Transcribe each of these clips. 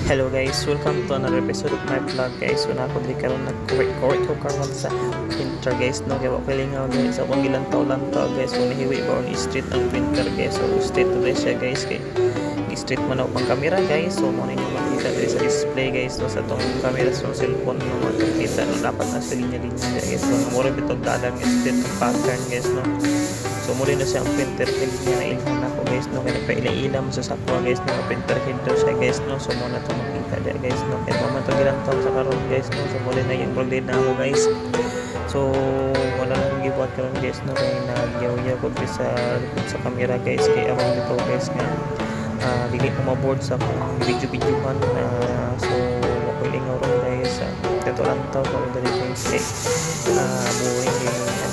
Hello guys, welcome to another episode of my vlog guys. So na ako dili karon nag-correct ko karon sa printer guys no, kaya wala lingaw guys. Akong gilantaw-lantaw guys kung nahiwi ba on street ang printer guys. So straight to this siya guys kay straight man ako pang camera guys. So mo ninyo makita diri sa display guys no, sa tong camera sa cellphone no makita no, dapat nasa linya-linya guys. So mo rin bitog dalan nga straight ang pattern guys no. So mo rin na siya ang printer head niya na ilhan ako guys no, kaya paila-ila mo sa sakwa guys no, printer head daw siya guys no. So mo na ito makita dyan guys no, kaya mo man ito gilantaw sa karon guys no. So mo rin na yung prograde na ako guys. So wala na akong gibuhat karon guys no, kaya nagyaw-yaw ko sa camera guys, kaya ako dito guys nga dili ko maboard sa video-videohan na so ako'y lingaw ron guys ito lang to kung dali guys buhay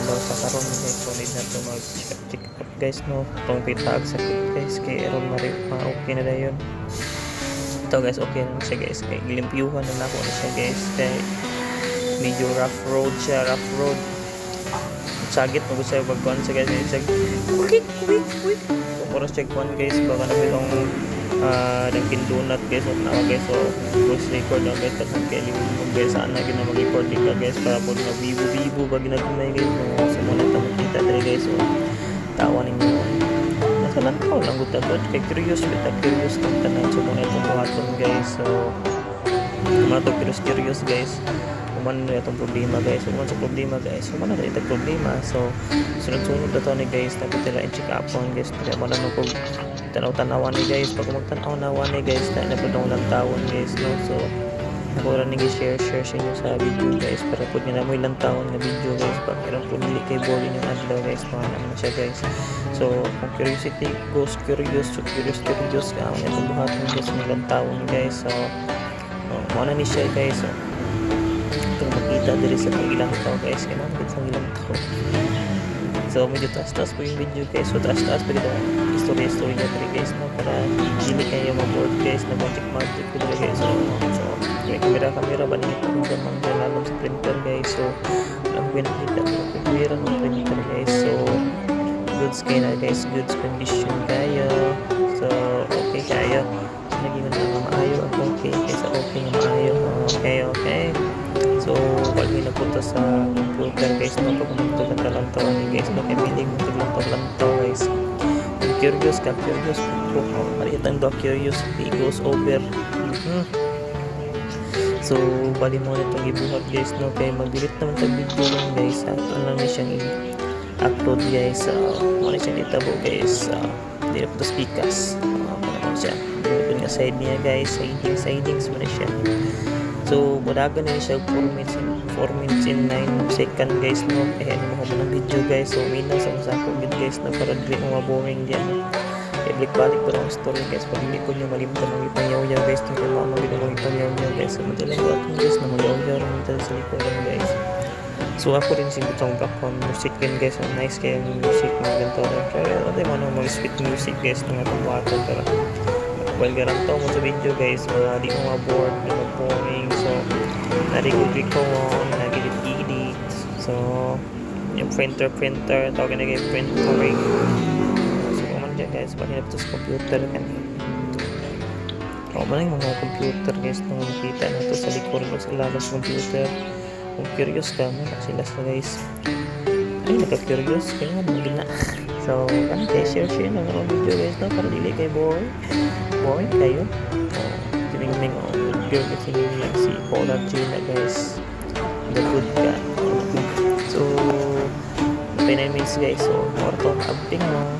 daw sa karon guys. So need na ito mag-check up guys no, itong pitag sakit guys kaya ron okay na na yun. Ito guys okay na siya guys, kaya gilimpyuhan na ako na siya guys, kaya medyo rough road sagit mo gusto pagkuhan siya guys, quick oras check one guys, baka na bilong nagpindunat guys at nawa guys. So voice record na guys at nagkailimon mo guys, saan na gina mag-record ka guys para po na vivo ba ginagunay guys no. So muna ito makita dali guys. So tawa ninyo nasa lantaw lang gutagod kay curious ng tanan. So muna itong buhaton guys. So muna ito curious guys man na itong problema guys. So man sa problema guys, so man na itong problema. So sunod-sunod na ito ni guys, tapos tila i-check up on guys, kaya man na kung tanaw-tanawan ni guys, pag magtanaw-nawan ni guys tayo na po nang lantawan guys no. So ako rin nag-share sa inyo sa video guys, para po nyo na mo ilang taon na video guys, pag meron po nili kay boring yung adlaw guys, mga naman na siya guys. So kung curiosity goes curious, so curious ka ako na itong buhaton guys ng ilang taon guys. So muna ni siya guys. So itong makita diri sa ilang tao guys, kaya naman sa ilang tao. So medyo taas-taas po yung video guys. So taas-taas pa kita story niya diri guys no, para hindi kayo ma-board guys na magic ko diri guys. So may camera ba nito kung gamang lalong sa printer guys. So ang pinakita ko kamera ng printer guys. So goods kayo na guys, goods condition kayo. So okay kayo, naging na maayo ako okay kaysa okay na maayo. Okay so pag may napunta sa computer guys no, pag pumunta ka talantawan ni guys no, kaya piling mo taglantaw guys. Kung curious ka malitan daw curiosity goes over. So bali mo na itong ibuhat guys no, kaya mag-delete naman sa video lang guys. Ato lang na siyang i-upload guys. Muna siyang itabo guys. Hindi na po ito speakers naman siya doon nga side niya guys, sidings mo na siya. So badagan na siya 4 minutes in 9 second guys no, kaya ano mo ng video guys. So minaw sa masako good guys na para dili mo maboring diyan. Balik pa ang story guys, pag hindi ko nyo malimtan ng ipanyaw-yaw guys, kung kaya mamagin ng ipanyaw-yaw guys. So madalang ko atong guys na mag-yaw-yaw rin dito sa likuran guys. So ako rin sinto itong background music din guys, ang nice kaya yung music mga ganito rin. Kaya ano tayo mga mga sweet music guys na itong water para while garantaw mo sa video guys, di mo ma-bored, di mo boring. So nari-good ko on, nag-edit. So yung printer tawagin na kayo printing. So kung man dyan guys, pahinap ito sa computer kan. Kung man yung mga computer guys na makita na ito sa likuran o sa labas computer. Kung curious ka mo sila guys, ay nagka-curious kaya nga magina. So ano kayo share na mga video guys no, para dili kayo boring kayo. Tinigning girl kasi nila si Paula Gina guys, the good ka. So 9 minutes guys, so more to update mo.